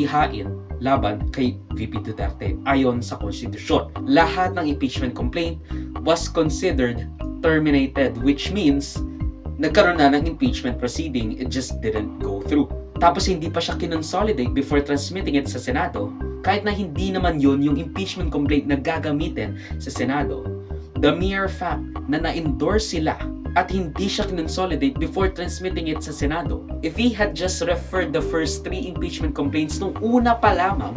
ihain laban kay VP Duterte ayon sa konstitusyon. Lahat ng impeachment complaint was considered terminated, which means nagkaroon na ng impeachment proceeding, it just didn't go through. Tapos hindi pa siya kinonsolidate before transmitting it sa Senado, kahit na hindi naman yun yung impeachment complaint na gagamitin sa Senado. The mere fact na na-endorse sila at hindi siya kinonsolidate before transmitting it sa Senado. If he had just referred the first 3 impeachment complaints nung una pa lamang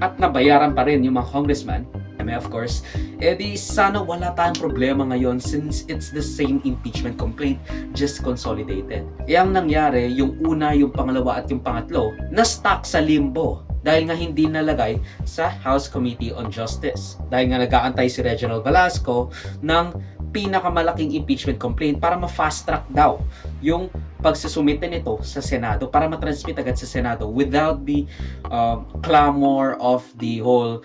at nabayaran pa rin yung mga congressman, of course, edi sana wala tayong problema ngayon since it's the same impeachment complaint, just consolidated. Ang nangyari, yung una, yung pangalawa at yung pangatlo, na-stuck sa limbo dahil nga hindi nalagay sa House Committee on Justice. Dahil nga nag-aantay si Reginald Velasco ng pinakamalaking impeachment complaint para ma-fast track daw yung pagsusumite nito sa Senado para matransmit agad sa Senado without the clamor of the whole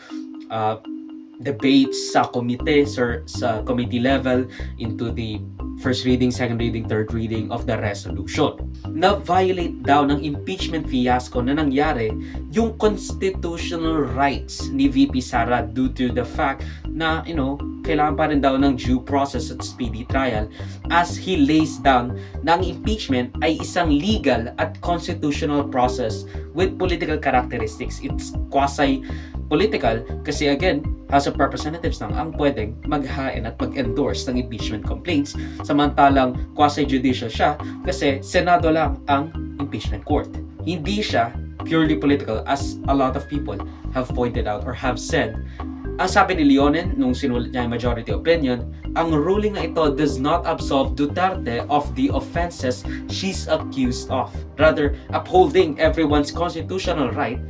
debates sa komite or sa committee level into the first reading, second reading, third reading of the resolution. Na-violate daw ng impeachment fiasco na nangyari yung constitutional rights ni VP Sara due to the fact na, kailangan pa rin daw ng due process at speedy trial as he lays down na ang impeachment ay isang legal at constitutional process with political characteristics. It's quasi-political kasi again, House of Representatives lang ang pwedeng maghain at mag-endorse ng impeachment complaints, samantalang quasi-judicial siya kasi Senado lang ang impeachment court. Hindi siya purely political as a lot of people have pointed out or have said. Ang sabi ni Leonen nung sinulat niya yung majority opinion, ang ruling na ito does not absolve Duterte of the offenses she's accused of, rather upholding everyone's constitutional right